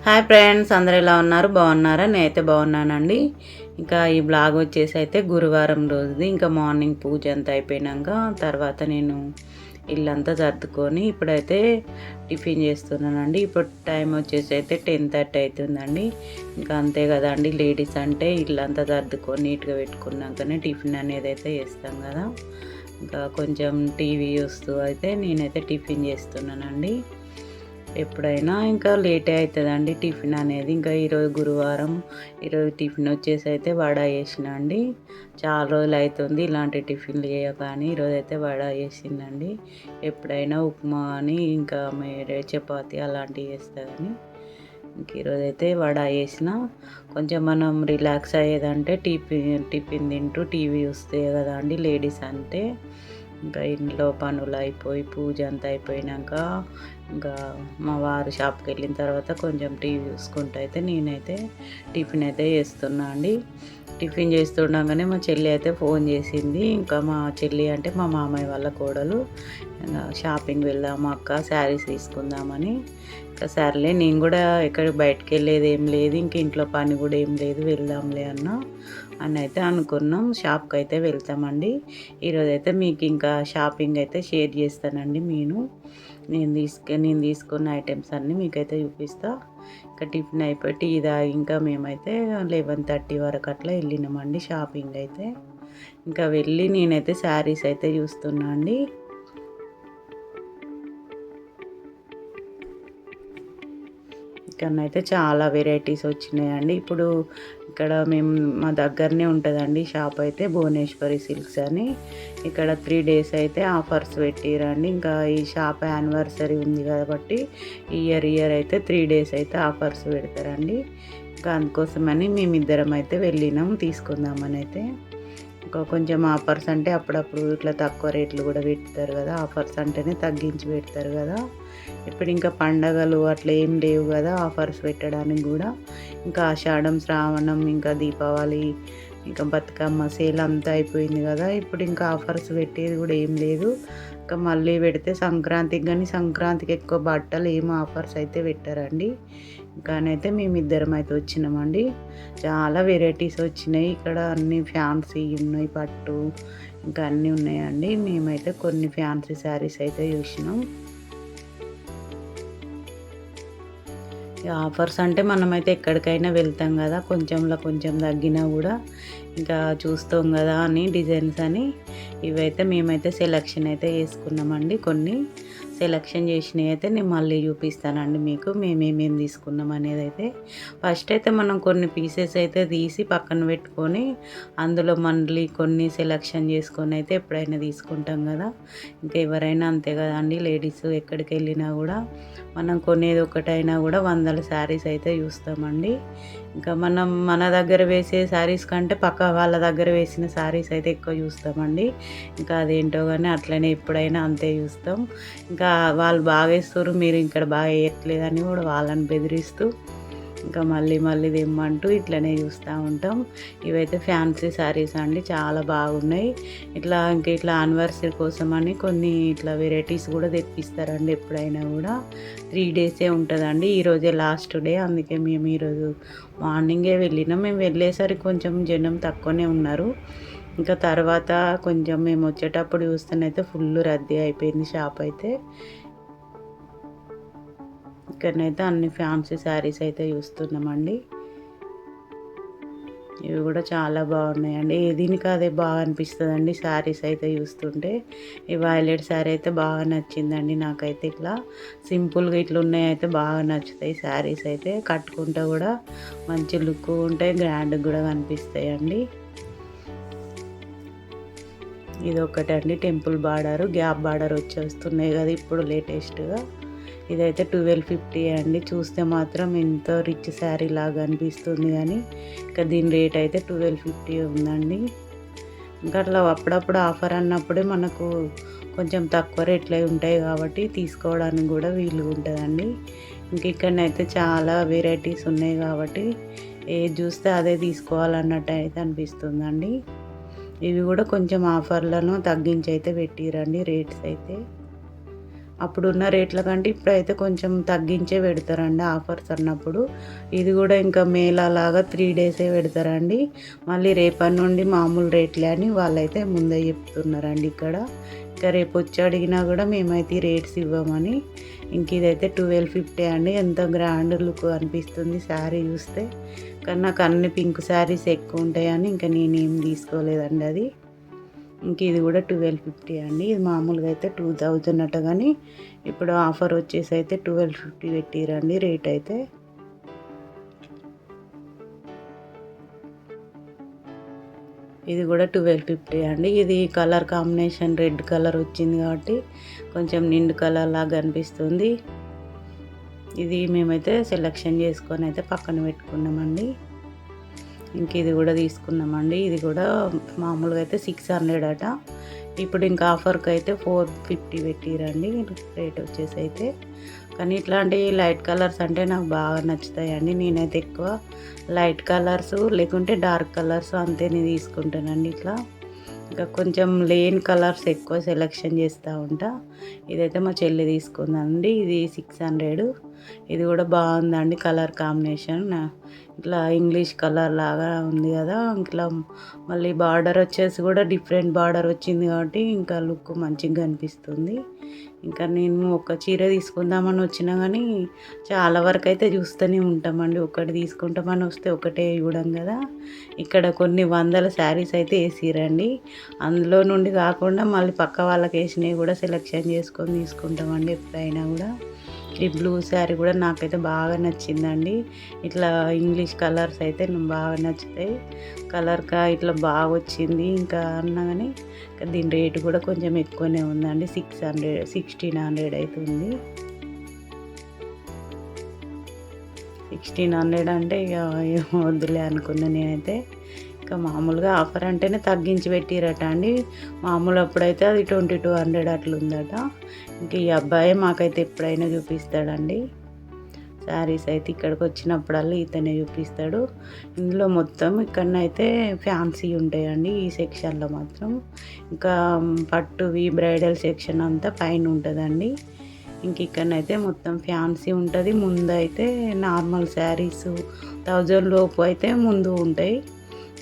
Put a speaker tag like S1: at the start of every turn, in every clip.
S1: Hi friends, అందరూ ఎలా ఉన్నారు? బాగున్నారా? నేనైతే బాగున్నానండి. ఇంకా ఈ బ్లాగ్ వచ్చేసి అయితే గురువారం రోజుది. ఇంకా మార్నింగ్ పూజ అంతా అయిపోయినాక తర్వాత నేను ఇల్లంతా సర్దుకొని ఇప్పుడైతే టిఫిన్ చేస్తున్నానండి. ఇప్పుడు టైం వచ్చేసి అయితే 10:30 అవుతుందండి. ఇంకా అంతే కదండి, లేడీస్ అంటే ఇల్లంతా సర్దుకొని నీట్గా పెట్టుకున్నాకనే టిఫిన్ అనేది అయితే చేస్తాం కదా. ఇంకా కొంచెం టీవీ చూస్తూ అయితే నేనైతే టిఫిన్ చేస్తున్నానండి. ఎప్పుడైనా ఇంకా లేటే అవుతుందండి టిఫిన్ అనేది. ఇంకా ఈరోజు గురువారం, ఈరోజు టిఫిన్ వచ్చేసి అయితే వడ చేసిన అండి. చాలా రోజులు అవుతుంది ఇలాంటి టిఫిన్లు చేయక, కానీ ఈరోజు అయితే వడ చేసిందండి. ఎప్పుడైనా ఉప్మా అని ఇంకా మీరే చపాతి అలాంటివి చేస్తా కానీ ఇంక ఈరోజు అయితే వడ చేసిన. కొంచెం మనం రిలాక్స్ అయ్యేదంటే టిఫిన్ తింటూ టీవీ చూస్తే కదా అండి లేడీస్ అంటే. ఇంకా ఇంట్లో పనులు అయిపోయి పూజ అంతా అయిపోయినాక ఇంకా మా వారు షాప్కి వెళ్ళిన తర్వాత కొంచెం టీవీ చూసుకుంటూ అయితే నేనైతే టిఫిన్ అయితే చేస్తున్నా అండి. టిఫిన్ చేస్తుండగానే మా చెల్లి అయితే ఫోన్ చేసింది. ఇంకా మా చెల్లి అంటే మా మామయ్య వాళ్ళ కోడలు. షాపింగ్ వెళ్దాము అక్క, శారీస్ తీసుకుందామని. ఇంకా సర్లే, నేను కూడా ఎక్కడికి బయటకు వెళ్ళేది ఏం లేదు, ఇంక ఇంట్లో పని కూడా ఏం లేదు, వెళ్దాంలే అని అయితే అనుకున్నాం. షాప్కి అయితే వెళ్తామండి. ఈరోజు అయితే మీకు ఇంకా షాపింగ్ అయితే షేర్ చేస్తానండి. నేను తీసుకున్న ఐటమ్స్ అన్నీ మీకైతే చూపిస్తా. ఇంకా టిఫిన్ అయిపోయి టీ తాగి ఇంకా మేమైతే 11:30 వరకు అట్లా వెళ్ళినామండి షాపింగ్ అయితే. ఇంకా వెళ్ళి నేనైతే శారీస్ అయితే చూస్తున్నా అండి. ఇక్కడనైతే చాలా వెరైటీస్ వచ్చినాయండి. ఇప్పుడు ఇక్కడ మా దగ్గరనే ఉంటుందండి షాప్ అయితే, భువనేశ్వరి సిల్క్స్ అని. ఇక్కడ 3 days అయితే ఆఫర్స్ పెట్టిరండి. ఇంకా ఈ షాప్ యానివర్సరీ ఉంది కాబట్టి ఇయర్ అయితే 3 days అయితే ఆఫర్స్ పెడతారండి. ఇంకా అందుకోసమని మేమిద్దరం అయితే వెళ్ళినాం తీసుకుందామని అయితే. ఇంకా కొంచెం ఆఫర్స్ అంటే అప్పుడప్పుడు ఇట్లా తక్కువ రేట్లు కూడా పెడతారు కదా, ఆఫర్స్ అంటేనే తగ్గించి పెడతారు కదా. ఇప్పుడు ఇంకా పండగలు అట్లా ఏం లేవు కదా ఆఫర్స్ పెట్టడానికి కూడా. ఇంకా ఆషాఢం, శ్రావణం, ఇంకా దీపావళి, ఇంకా బతుకమ్మ సేల్ అంతా అయిపోయింది కదా. ఇప్పుడు ఇంకా ఆఫర్స్ పెట్టేది కూడా ఏం లేదు. ఇంకా మళ్ళీ పెడితే సంక్రాంతికి, కానీ సంక్రాంతికి ఎక్కువ బట్టలు ఏం ఆఫర్స్ అయితే పెట్టారండి. ఇంకానైతే మేమిద్దరం అయితే వచ్చినామండి. చాలా వెరైటీస్ వచ్చినాయి ఇక్కడ, అన్ని ఫ్యాన్సీ ఉన్నాయి, పట్టు ఇంకా అన్నీ ఉన్నాయండి. మేమైతే కొన్ని ఫ్యాన్సీ శారీస్ అయితే చూసినాం. ఆఫర్స్ అంటే మనమైతే ఎక్కడికైనా వెళ్తాం కదా, కొంచెం తగ్గినా కూడా ఇంకా చూస్తాం కదా అని డిజైన్స్ అని ఇవైతే మేమైతే సెలెక్షన్ అయితే చేసుకున్నామండి. కొన్ని సెలెక్షన్ చేసినవి అయితే నేను మళ్ళీ చూపిస్తానండి మీకు మేమేమేమి తీసుకున్నాం అనేది అయితే. ఫస్ట్ అయితే మనం కొన్ని పీసెస్ అయితే తీసి పక్కన పెట్టుకొని అందులో మళ్ళీ కొన్ని సెలెక్షన్ చేసుకొని అయితే ఎప్పుడైనా తీసుకుంటాం కదా. ఇంకా ఎవరైనా అంతే కదండి, లేడీస్ ఎక్కడికి వెళ్ళినా కూడా మనం కొనేది ఒకటైనా కూడా వందల శారీస్ అయితే చూస్తామండి. ఇంకా మన దగ్గర వేసే శారీస్ కంటే పక్క వాళ్ళ దగ్గర వేసిన శారీస్ అయితే ఎక్కువ చూస్తామండి. ఇంకా అదేంటో కానీ అట్లనే ఎప్పుడైనా అంతే చూస్తాం. ఇంకా వాళ్ళు బాగా వేస్తారు, మీరు ఇక్కడ బాగా వేయట్లేదని కూడా వాళ్ళని బెదిరిస్తూ ఇంకా మళ్ళీ తెమ్మంటూ ఇట్లనే చూస్తూ ఉంటాం. ఇవైతే ఫ్యాన్సీ శారీస్ అండి, చాలా బాగున్నాయి. ఇట్లా యానివర్సరీ కోసం అని కొన్ని ఇట్లా వెరైటీస్ కూడా తెప్పిస్తారండి. ఎప్పుడైనా కూడా 3 days ఉంటుందండి. ఈరోజే లాస్ట్ డే, అందుకే మేము ఈరోజు మార్నింగే వెళ్ళినాం. మేము వెళ్ళేసరికి కొంచెం జనం తక్కువనే ఉన్నారు. ఇంకా తర్వాత కొంచెం మేము వచ్చేటప్పుడు చూస్తేనైతే ఫుల్ రద్దీ అయిపోయింది షాప్ అయితే. ఇక్కడనైతే అన్ని ఫ్యాన్సీ శారీస్ అయితే చూస్తున్నామండి. ఇవి కూడా చాలా బాగున్నాయండి. దీనికి అదే బాగా అనిపిస్తుందండి శారీస్ అయితే చూస్తుంటే. ఈ వైలెట్ శారీ అయితే బాగా నచ్చిందండి నాకైతే. ఇట్లా సింపుల్గా ఇట్లా ఉన్నాయి అయితే బాగా నచ్చుతాయి శారీస్ అయితే. కట్టుకుంటే కూడా మంచి లుక్ ఉంటాయి, గ్రాండ్గా కూడా కనిపిస్తాయండి. ఇది ఒకటండి, టెంపుల్ బార్డర్, గ్యాప్ బార్డర్ వచ్చేస్తున్నాయి కదా ఇప్పుడు లేటెస్ట్గా. ఇదైతే 1250 అండి. చూస్తే మాత్రం ఎంతో రిచ్ శారీ లాగా అనిపిస్తుంది, కానీ ఇంకా దీని రేట్ అయితే 1250 ఉందండి. ఇంకా అట్లా అప్పుడప్పుడు ఆఫర్ అన్నప్పుడే మనకు కొంచెం తక్కువ రేట్లో ఉంటాయి కాబట్టి తీసుకోవడానికి కూడా వీలుగా ఉంటుందండి. ఇంక ఇక్కడనైతే చాలా వెరైటీస్ ఉన్నాయి కాబట్టి ఏది చూస్తే అదే తీసుకోవాలన్నట్టు అయితే అనిపిస్తుందండి. ఇవి కూడా కొంచెం ఆఫర్లను తగ్గించి అయితే పెట్టిరండి రేట్స్ అయితే. అప్పుడున్న రేట్ల కంటే ఇప్పుడైతే కొంచెం తగ్గించే పెడతారండి ఆఫర్స్ అన్నప్పుడు. ఇది కూడా ఇంకా మేళాలాగా 3 డేసే పెడతారండి. మళ్ళీ రేపటి నుండి మామూలు రేట్లే అని వాళ్ళైతే ముందే చెప్తున్నారండి ఇక్కడ. ఇంకా రేపు వచ్చి అడిగినా కూడా మేమైతే ఈ రేట్స్ ఇవ్వమని. ఇంక ఇదైతే 1250 అండి. ఎంత గ్రాండ్ లుక్ అనిపిస్తుంది శారీ చూస్తే. కానీ నాకు అన్ని పింక్ శారీస్ ఎక్కువ ఉంటాయని ఇంకా నేనేం తీసుకోలేదండి అది. ఇంక ఇది కూడా 1250 అండి. ఇది మామూలుగా అయితే 2000 అట, కానీ ఇప్పుడు ఆఫర్ వచ్చేసి అయితే 1250 పెట్టిరండి రేట్ అయితే. ఇది కూడా 1250 అండి. ఇది కలర్ కాంబినేషన్ రెడ్ కలర్ వచ్చింది కాబట్టి కొంచెం నిండు కలర్ లాగా అనిపిస్తుంది. ఇది మేమైతే సెలెక్షన్ చేసుకొని అయితే పక్కన పెట్టుకున్నామండి. ఇంక ఇది కూడా తీసుకున్నామండి. ఇది కూడా మామూలుగా అయితే 600 అట. ఇప్పుడు ఇంకా ఆఫర్కి అయితే 450 పెట్టిరండి రేట్ వచ్చేసి అయితే. కానీ ఇట్లాంటి లైట్ కలర్స్ అంటే నాకు బాగా నచ్చుతాయండి. నేనైతే ఎక్కువ లైట్ కలర్స్ లేకుంటే డార్క్ కలర్స్ అంతేనే తీసుకుంటానండి. ఇట్లా ఇంకా కొంచెం లేని కలర్స్ ఎక్కువ సెలెక్షన్ చేస్తూ ఉంటా. ఇదైతే మా చెల్లి తీసుకుందండి. ఇది 600. ఇది కూడా బాగుందండి కలర్ కాంబినేషన్. ఇట్లా ఇంగ్లీష్ కలర్ లాగా ఉంది కదా. ఇట్లా మళ్ళీ బార్డర్ వచ్చేసి కూడా డిఫరెంట్ బార్డర్ వచ్చింది కాబట్టి ఇంకా లుక్ మంచిగా అనిపిస్తుంది. ఇంకా నేను ఒక చీర తీసుకుందామని వచ్చినా కానీ చాలా వరకు అయితే చూస్తూనే ఉంటామండి. ఒకటి తీసుకుంటామని వస్తే ఒకటే చూడం కదా. ఇక్కడ కొన్ని వందల శారీస్ అయితే వేసిరండి. అందులో నుండి కాకుండా మళ్ళీ పక్క వాళ్ళకి వేసినవి కూడా సెలెక్షన్ చేసుకొని తీసుకుంటామండి ఎప్పుడైనా కూడా. ఈ బ్లూ శారీ కూడా నాకైతే బాగా నచ్చిందండి. ఇట్లా ఇంగ్లీష్ కలర్స్ అయితే నాకు బాగా నచ్చుతాయి. కలర్గా ఇట్లా బాగా వచ్చింది ఇంకా అన్నా కానీ దీని రేటు కూడా కొంచెం ఎక్కువనే ఉందండి. 1600 అవుతుంది. 1600 అంటే ఇక వద్దులే అనుకున్నా నేనైతే. ఇంకా మామూలుగా ఆఫర్ అంటేనే తగ్గించి పెట్టిరట అండి. మామూలు అప్పుడైతే అది 2200 అట్లా ఉందట. ఇంక ఈ అబ్బాయి మాకైతే ఎప్పుడైనా చూపిస్తాడండి శారీస్ అయితే. ఇక్కడికి వచ్చినప్పుడల్లా ఇతనే చూపిస్తాడు. ఇందులో మొత్తం ఇక్కడనైతే ఫ్యాన్సీ ఉంటాయండి ఈ సెక్షన్లో మాత్రం. ఇంకా పట్టువి బ్రైడల్ సెక్షన్ అంతా పైన ఉంటుందండి. ఇంక ఇక్కడనైతే మొత్తం ఫ్యాన్సీ ఉంటుంది. ముందు అయితే నార్మల్ శారీస్ 1000 లోపు అయితే ముందు ఉంటాయి.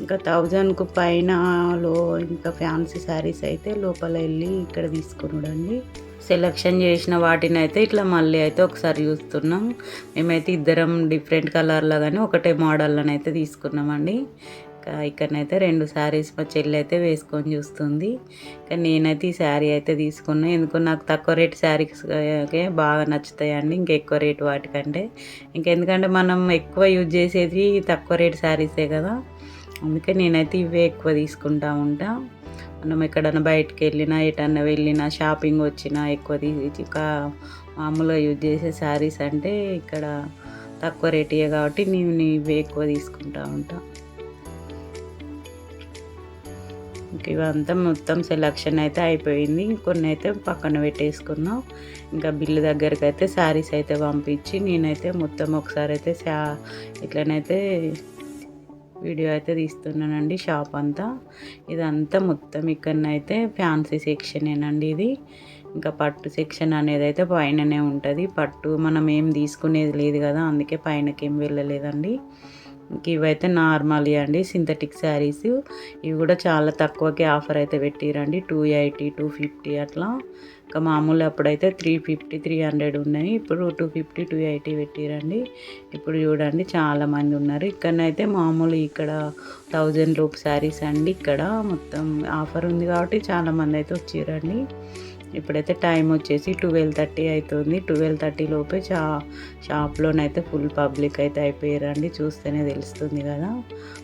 S1: ఇంకా 1000కు పైనలో ఇంకా ఫ్యాన్సీ శారీస్ అయితే లోపల వెళ్ళి ఇక్కడ తీసుకున్నాడండి. సెలెక్షన్ చేసిన వాటిని అయితే ఇట్లా మళ్ళీ అయితే ఒకసారి చూస్తున్నాం. మేమైతే ఇద్దరం డిఫరెంట్ కలర్లో కానీ ఒకటే మోడల్లోనైతే అయితే తీసుకున్నామండి. ఇక్కడనైతే 2 శారీస్ మా చెల్లి అయితే వేసుకొని చూస్తుంది. కానీ నేనైతే ఈ శారీ అయితే తీసుకున్నాను. ఎందుకు నాకు తక్కువ రేట్ శారీస్కే బాగా నచ్చుతాయండి ఇంకెక్కువ రేటు వాటికంటే. ఇంకెందుకంటే మనం ఎక్కువ యూజ్ చేసేది తక్కువ రేట్ శారీసే కదా. అందుకే నేనైతే ఇవే ఎక్కువ తీసుకుంటా ఉంటా. మనం ఎక్కడన్నా బయటకు వెళ్ళినా ఎటన్నా వెళ్ళినా షాపింగ్ వచ్చినా ఎక్కువ మామూలుగా యూజ్ చేసే శారీస్ అంటే ఇక్కడ తక్కువ రేటే కాబట్టి నేను ఇవే ఎక్కువ తీసుకుంటా ఉంటా. ఇవంతా మొత్తం సెలక్షన్ అయితే అయిపోయింది. కొన్ని అయితే పక్కన పెట్టేసుకున్నాం. ఇంకా బిల్లు దగ్గరికి అయితే శారీస్ అయితే పంపించి నేనైతే మొత్తం ఒకసారి అయితే ఇట్లనైతే వీడియో అయితే తీస్తున్నానండి షాప్ అంతా. ఇదంతా మొత్తం ఇక్కడనైతే ఫ్యాన్సీ సెక్షనేనండి ఇది. ఇంకా పట్టు సెక్షన్ అనేది అయితే పైననే ఉంటుంది. పట్టు మనం ఏం తీసుకునేది లేదు కదా, అందుకే పైనకేం వెళ్ళలేదండి. ఇంక ఇవైతే నార్మల్ అండి సింథటిక్ శారీస్. ఇవి కూడా చాలా తక్కువకి ఆఫర్ అయితే పెట్టిరండి. 280 250 అట్లా. ఇంకా మామూలు అప్పుడైతే 350 300 ఉన్నాయి. ఇప్పుడు 250 280 పెట్టిరండి. ఇప్పుడు చూడండి చాలామంది ఉన్నారు. ఇక్కడనైతే మామూలు ఇక్కడ 1000 లోపు శారీస్ అండి. ఇక్కడ మొత్తం ఆఫర్ ఉంది కాబట్టి చాలామంది అయితే వచ్చిరండి. ఇప్పుడైతే టైం వచ్చేసి 12:30 అవుతుంది. 12:30 లోపే షాప్లోనైతే ఫుల్ పబ్లిక్ అయితే అయిపోయారండి. చూస్తేనే తెలుస్తుంది కదా.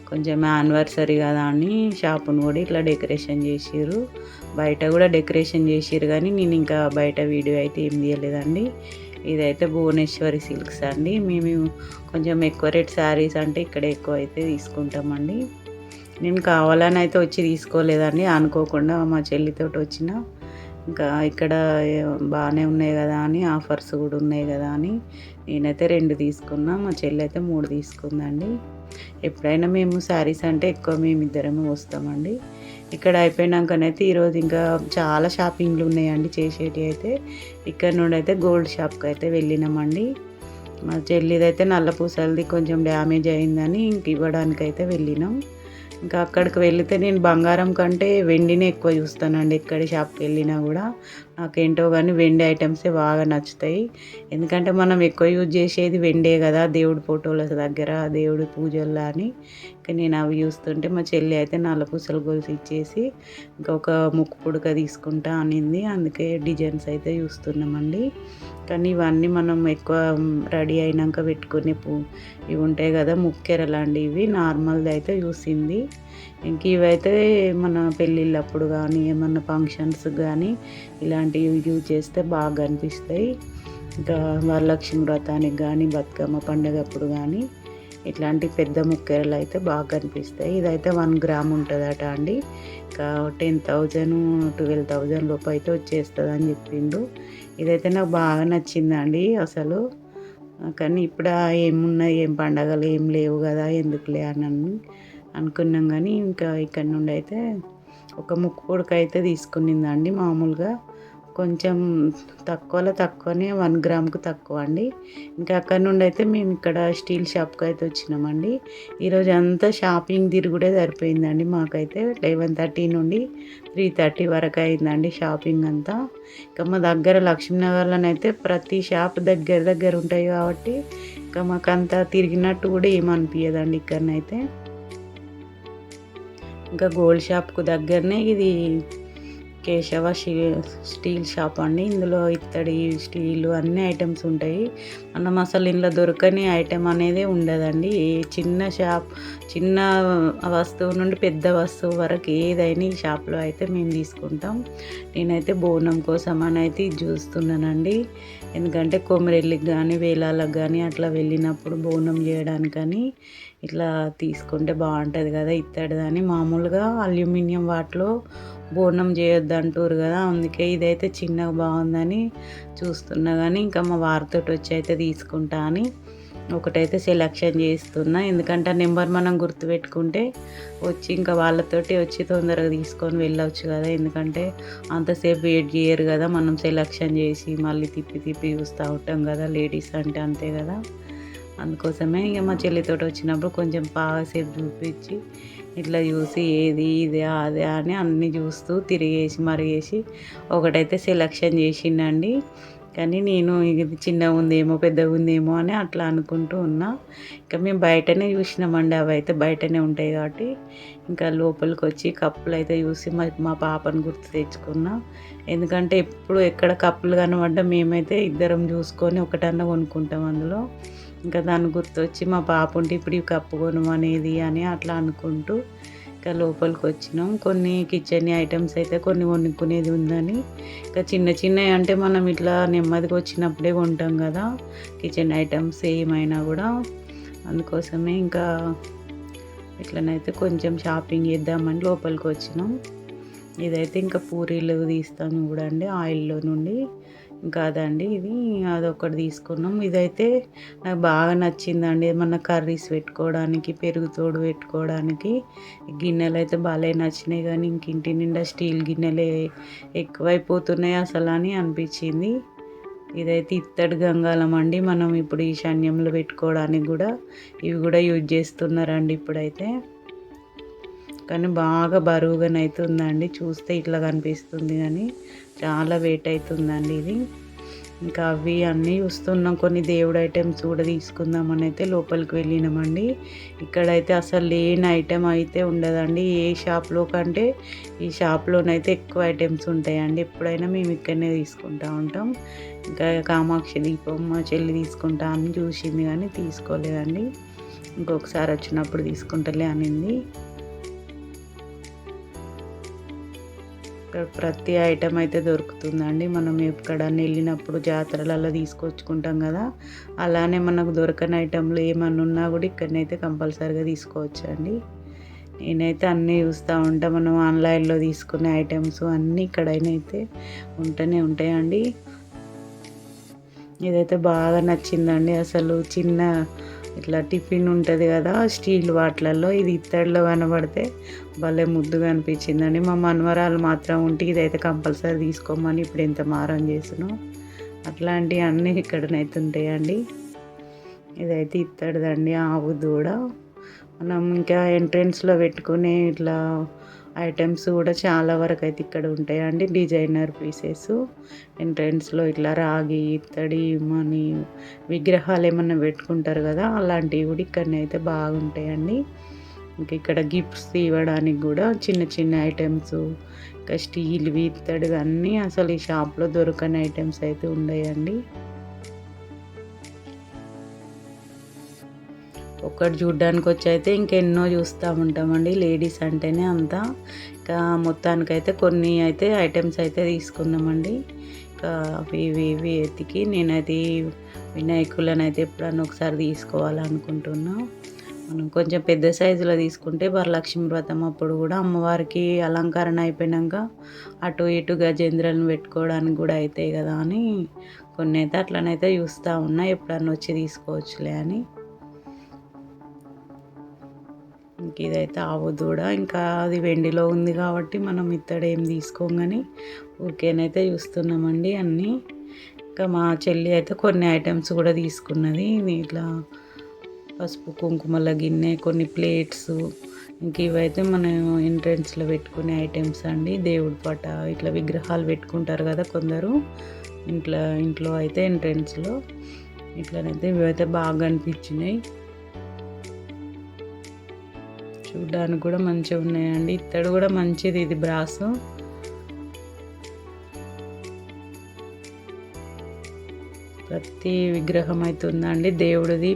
S1: కొంచెం యానివర్సరీ కదా అని షాపును కూడా ఇట్లా డెకరేషన్ చేసిర్రు. బయట కూడా డెకరేషన్ చేసిర్రు కానీ నేను ఇంకా బయట వీడియో అయితే ఏం తీయలేదండి. ఇదైతే భువనేశ్వరి సిల్క్స్ అండి. మేము కొంచెం ఎక్కువ రేట్ శారీస్ అంటే ఇక్కడ ఎక్కువ అయితే తీసుకుంటామండి. నేను కావాలని అయితే వచ్చి తీసుకోలేదండి, అనుకోకుండా మా చెల్లితోటి వచ్చిన ఇంకా ఇక్కడ బాగానే ఉన్నాయి కదా అని, ఆఫర్స్ కూడా ఉన్నాయి కదా అని నేనైతే 2 తీసుకున్నా. మా చెల్లి అయితే 3 తీసుకుందండి. ఎప్పుడైనా మేము శారీస్ అంటే ఎక్కువ మేమిద్దరమే వస్తామండి. ఇక్కడ అయిపోయినాకనైతే ఈరోజు ఇంకా చాలా షాపింగ్లు ఉన్నాయండి చేసేటివి అయితే. ఇక్కడ నుండి అయితే గోల్డ్ షాప్కి అయితే వెళ్ళినామండి. మా చెల్లిదైతే నల్ల పూసలది కొంచెం డ్యామేజ్ అయిందని ఇంక ఇవ్వడానికైతే వెళ్ళినాం. ఇంకా అక్కడికి వెళితే నేను బంగారం కంటే వెండినే ఎక్కువ చూస్తానండి. ఎక్కడి షాప్కి వెళ్ళినా కూడా నాకేంటో కానీ వెండి ఐటమ్సే బాగా నచ్చుతాయి. ఎందుకంటే మనం ఎక్కువ యూజ్ చేసేది వెండే కదా, దేవుడి ఫోటోల దగ్గర, దేవుడి పూజల్లో అని. ఇంకా నేను అవి చూస్తుంటే మా చెల్లి అయితే నల్ల పూసల గొలుసు ఇచ్చేసి ఇంకొక ముక్కు పుడక తీసుకుంటా అనింది. అందుకే డిజైన్స్ అయితే చూస్తున్నామండి. కానీ ఇవన్నీ మనం ఎక్కువ రెడీ అయినాక పెట్టుకునే ఇవి ఉంటాయి కదా, ముక్కెరలు అండి. ఇవి నార్మల్ది అయితే చూసింది. ఇంక ఇవైతే మన పెళ్ళిళ్ళప్పుడు కానీ ఏమన్నా ఫంక్షన్స్ కానీ ఇలాంటివి యూజ్ చేస్తే బాగా అనిపిస్తాయి. ఇంకా వరలక్ష్మి వ్రతానికి కానీ బతుకమ్మ పండుగప్పుడు కానీ ఇట్లాంటి పెద్ద ముక్కెరలు అయితే బాగా కనిపిస్తాయి. ఇదైతే 1 గ్రామ్ ఉంటుందట అండి. ఇంకా 10,000 12,000 లోపు అయితే వచ్చేస్తుంది అని చెప్పిండు. ఇదైతే నాకు బాగా నచ్చిందండి అసలు. కానీ ఇప్పుడు ఏమున్నాయి, ఏం పండగలు ఏం లేవు కదా, ఎందుకులే అని అనుకున్నాం. కానీ ఇంకా ఇక్కడ నుండి అయితే ఒక ముక్కు పుడక అయితే తీసుకునిందండి. మామూలుగా కొంచెం తక్కువనే 1 గ్రామ్కు తక్కువ అండి. ఇంకా అక్కడ నుండి అయితే మేము ఇక్కడ స్టీల్ షాప్కి అయితే వచ్చినామండి. ఈరోజు అంతా షాపింగ్ తిరుగుడే సరిపోయిందండి మాకైతే. 11:30 నుండి 3:30 వరకు అయిందండి షాపింగ్ అంతా. ఇంకా మా దగ్గర లక్ష్మీనగర్లోనైతే ప్రతి షాప్ దగ్గర ఉంటాయి కాబట్టి ఇంకా మాకంతా తిరిగినట్టు కూడా ఏమనిపించదండి ఇక్కడనైతే. ఇంకా గోల్డ్ షాప్కు దగ్గరనే ఇది కేశవ స్టీల్ షాప్ అండి. ఇందులో ఇత్తడి, స్టీలు అన్ని ఐటమ్స్ ఉంటాయి. మనం అసలు ఇందులో దొరకని ఐటెం అనేది ఉండదండి. ఏ చిన్న వస్తువు నుండి పెద్ద వస్తువు వరకు ఏదైనా ఈ షాప్లో అయితే మేము తీసుకుంటాం. నేనైతే బోనం కోసం అని అయితే ఇది చూస్తున్నానండి. ఎందుకంటే కొమరెల్లికి కానీ వేలాలకు కానీ అట్లా వెళ్ళినప్పుడు బోనం చేయడానికని ఇట్లా తీసుకుంటే బాగుంటుంది కదా ఇత్తడిదని. మామూలుగా అల్యూమినియం వాటిలో బోనం చేయొద్దు అంటారు కదా, అందుకే ఇదైతే చిన్నగా బాగుందని చూస్తున్నా. కానీ ఇంకా మా వారితో వచ్చి అయితే తీసుకుంటా అని ఒకటైతే సెలెక్షన్ చేస్తున్నా. ఎందుకంటే ఆ నెంబర్ మనం గుర్తుపెట్టుకుంటే వచ్చి ఇంకా వాళ్ళతోటి వచ్చి తొందరగా తీసుకొని వెళ్ళవచ్చు కదా. ఎందుకంటే అంతసేపు వెయిట్ చేయరు కదా, మనం సెలెక్షన్ చేసి మళ్ళీ తిప్పి చూస్తూ ఉంటాం కదా, లేడీస్ అంటే అంతే కదా. అందుకోసమే ఇక మా చెల్లితో వచ్చినప్పుడు కొంచెం బాగాసేపు చూపించి ఇట్లా చూసి ఏది ఇదే అదే అని అన్నీ చూస్తూ తిరిగేసి మరిగేసి ఒకటైతే సెలెక్షన్ చేసిండండి. కానీ నేను ఇది చిన్నగా ఉందేమో పెద్దగా ఉందేమో అని అట్లా అనుకుంటూ ఉన్నా. ఇంకా మేము బయటనే చూసినామండి, అవి అయితే బయటనే ఉంటాయి కాబట్టి. ఇంకా లోపలికి వచ్చి కప్పులు అయితే చూసి మా పాపను గుర్తు తెచ్చుకున్నా. ఎందుకంటే ఎప్పుడు ఎక్కడ కప్పులు కనబడ్డా మేమైతే ఇద్దరం చూసుకొని ఒకటన్నా కొనుక్కుంటాం అందులో. ఇంకా దాన్ని గుర్తొచ్చి మా పాప ఉంటే ఇప్పుడు ఈ కప్పు కొనమనేది అని అట్లా అనుకుంటూ ఇంకా లోపలికి వచ్చినాం. కొన్ని కిచెన్ ఐటమ్స్ అయితే కొన్ని కొనుక్కునేది ఉందని, ఇంకా చిన్నవి అంటే మనం ఇట్లా నెమ్మదిగా వచ్చినప్పుడే కొంటాం కదా కిచెన్ ఐటమ్స్ ఏమైనా కూడా. అందుకోసమే ఇంకా ఇట్లనైతే కొంచెం షాపింగ్ చేద్దామని లోపలికి వచ్చినాం. ఇదైతే ఇంకా పూరీలు తీస్తాను చూడండి ఆయిల్లో నుండి. ఇంకా అదండి ఇది, అదొకటి తీసుకున్నాం. ఇదైతే నాకు బాగా నచ్చిందండి. ఏమన్నా కర్రీస్ పెట్టుకోవడానికి, పెరుగు తోడు పెట్టుకోవడానికి గిన్నెలు అయితే భలే నచ్చినాయి. కానీ ఇంక ఇంటి నిండా స్టీల్ గిన్నెలే ఎక్కువైపోతున్నాయి అసలు అని అనిపించింది. ఇదైతే ఇత్తడి గంగాలం అండి. మనం ఇప్పుడు ఈశాన్యంలో పెట్టుకోవడానికి కూడా ఇవి కూడా యూజ్ చేస్తున్నారండి ఇప్పుడైతే. కానీ బాగా బరువుగానైతే ఉందండి, చూస్తే ఇట్లా కనిపిస్తుంది కానీ చాలా వెయిట్ అవుతుందండి ఇది. ఇంకా అవి అన్నీ చూస్తున్నాం. కొన్ని దేవుడు ఐటమ్స్ కూడా తీసుకుందామని అయితే లోపలికి వెళ్ళినామండి. ఇక్కడైతే అసలు లేని ఐటెం అయితే ఉండదండి ఏ షాప్లో కంటే. ఈ షాప్లోనైతే ఎక్కువ ఐటమ్స్ ఉంటాయండి. ఎప్పుడైనా మేము ఇక్కడనే తీసుకుంటూ ఉంటాం. ఇంకా కామాక్షి దీపం మా చెల్లి తీసుకుంటా అని చూసింది కానీ తీసుకోలేదండి. ఇంకొకసారి వచ్చినప్పుడు తీసుకుంటలే అనింది. ఇక్కడ ప్రతి ఐటెం అయితే దొరుకుతుందండి. మనం ఎక్కడన్నా వెళ్ళినప్పుడు జాతరలలో తీసుకొచ్చుకుంటాం కదా, అలానే మనకు దొరకని ఐటెంలు ఏమన్నా ఉన్నా కూడా ఇక్కడనైతే కంపల్సరీగా తీసుకోవచ్చండి. నేనైతే అన్నీ చూస్తూ ఉంటా. మనం ఆన్లైన్లో తీసుకునే ఐటమ్స్ అన్నీ ఇక్కడైతే ఉంటూనే ఉంటాయండి. ఇదైతే బాగా నచ్చిందండి. అసలు చిన్న ఇట్లా టిఫిన్ ఉంటుంది కదా స్టీల్ వాటిలలో, ఇది ఇత్తడిలో కనబడితే భలే ముద్దుగా అనిపించిందండి. మా మనవరాలు మాత్రం ఉంటే ఇదైతే కంపల్సరీ తీసుకోమని ఇప్పుడు ఎంత మారం చేసినాం. అట్లాంటివి అన్నీ ఇక్కడనైతే ఉంటాయండి. ఇదైతే ఇత్తడిదండి ఆవు దూడ. మనం ఇంకా ఎంట్రెన్స్లో పెట్టుకునే ఇట్లా ఐటమ్స్ కూడా చాలా వరకు అయితే ఇక్కడ ఉంటాయండి. డిజైనర్ పీసెస్ ఎంట్రెన్స్లో ఇట్లా రాగి ఇత్తడి మనీ విగ్రహాలు ఏమన్నా పెట్టుకుంటారు కదా, అలాంటివి కూడా ఇక్కడనే అయితే బాగుంటాయండి. ఇంకా ఇక్కడ గిఫ్ట్స్ ఇవ్వడానికి కూడా చిన్న చిన్న ఐటమ్స్, ఇంకా స్టీల్వి ఇత్తడివి అన్నీ అసలు ఈ షాప్లో దొరకని ఐటమ్స్ అయితే ఉన్నాయండి. ఒక్కటి చూడ్డానికి వచ్చి అయితే ఇంకెన్నో చూస్తూ ఉంటామండి. లేడీస్ అంటేనే అంతా. ఇంకా మొత్తానికైతే కొన్ని అయితే ఐటమ్స్ అయితే తీసుకున్నామండి. ఇంకా ఇవి ఎత్తికి నేనైతే వినాయకులను అయితే ఎప్పుడన్నా ఒకసారి తీసుకోవాలనుకుంటున్నా. మనం కొంచెం పెద్ద సైజులో తీసుకుంటే వరలక్ష్మి వ్రతం అప్పుడు కూడా అమ్మవారికి అలంకరణ అయిపోయినాక అటు ఇటు గజేంద్రాలను పెట్టుకోవడానికి కూడా అవుతాయి కదా అని కొన్ని అయితే అట్లనైతే చూస్తూ ఉన్నా. ఎప్పుడన్నా వచ్చి తీసుకోవచ్చులే అని. ఇంక ఇదైతే ఆవు దూడ. ఇంకా అది వెండిలో ఉంది కాబట్టి మనం ఇత్తడేం తీసుకోగాని ఊరికేనైతే చూస్తున్నామండి అన్నీ. ఇంకా మా చెల్లి అయితే కొన్ని ఐటమ్స్ కూడా తీసుకున్నది. ఇట్లా పసుపు కుంకుమల గిన్నె, కొన్ని ప్లేట్స్, ఇంక ఇవైతే మనం ఎంట్రెన్స్లో పెట్టుకునే ఐటమ్స్ అండి. దేవుడి పట ఇట్లా విగ్రహాలు పెట్టుకుంటారు కదా కొందరు ఇంట్లో అయితే ఎంట్రెన్స్లో ఇట్లనైతే ఇవైతే బాగా అనిపించినాయి. చూడ్డానికి కూడా మంచిగా ఉన్నాయండి. ఇత్తడి కూడా మంచిది, ఇది బ్రాసు. ప్రతి విగ్రహం అయితే ఉందండి దేవుడిది.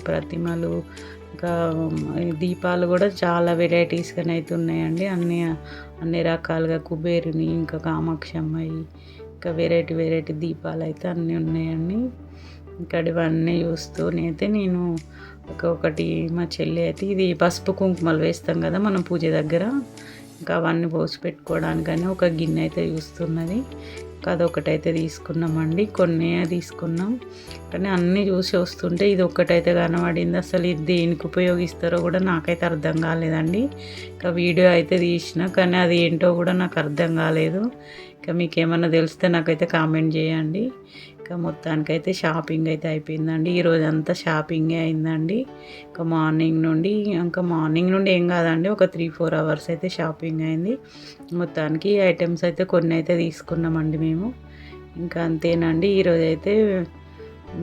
S1: ప్రతిమలు, ఇంకా దీపాలు కూడా చాలా వెరైటీస్గానే అయితే ఉన్నాయండి. అన్ని రకాలుగా కుబేరుని, ఇంకా కామాక్షమ్మయి, ఇంకా వెరైటీ దీపాలు అయితే అన్నీ ఉన్నాయండి. ఇక్కడ ఇవన్నీ చూస్తూనైతే నేను ఒకటి మా చెల్లి అయితే ఇది పసుపు కుంకుమలు వేస్తాం కదా మనం పూజ దగ్గర, ఇంకా అవన్నీ పోసి పెట్టుకోవడానికని ఒక గిన్నె అయితే చూస్తున్నది. అదొకటైతే తీసుకున్నామండి. కొన్ని తీసుకున్నాం కానీ అన్నీ చూసి వస్తుంటే ఇది ఒక్కటైతే కనబడింది. అసలు ఇది దేనికి ఉపయోగిస్తారో కూడా నాకైతే అర్థం కాలేదండి. ఇంకా వీడియో అయితే తీసిన కానీ అది ఏంటో కూడా నాకు అర్థం కాలేదు. ఇంకా మీకు ఏమన్నా తెలిస్తే నాకైతే కామెంట్ చేయండి. ఇంకా మొత్తానికైతే షాపింగ్ అయితే అయిపోయిందండి. ఈరోజు అంతా షాపింగే అయిందండి. ఇంకా మార్నింగ్ నుండి ఏం కాదండి, ఒక 3-4 అవర్స్ అయితే షాపింగ్ అయింది. మొత్తానికి ఐటమ్స్ అయితే కొన్ని అయితే తీసుకున్నామండి మేము. ఇంకా అంతేనండి. ఈరోజైతే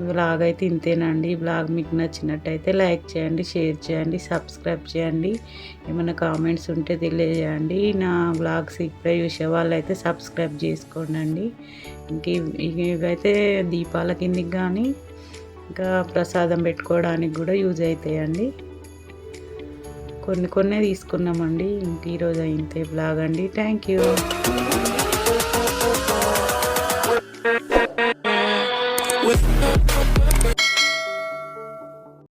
S1: బ్లాగ్ అయితే ఇంతేనండి. ఈ బ్లాగ్ మీకు నచ్చినట్టయితే లైక్ చేయండి, షేర్ చేయండి, సబ్స్క్రైబ్ చేయండి. ఏమైనా కామెంట్స్ ఉంటే తెలియజేయండి. నా బ్లాగ్స్ ఇప్పుడే చూసే వాళ్ళు అయితే సబ్స్క్రైబ్ చేసుకోండి. ఇవైతే దీపాల కిందికి కానీ ఇంకా ప్రసాదం పెట్టుకోవడానికి కూడా యూజ్ అవుతాయండి. కొన్ని తీసుకున్నామండి. ఇంక ఈరోజు ఇంతే బ్లాగ్ అండి. Thank you.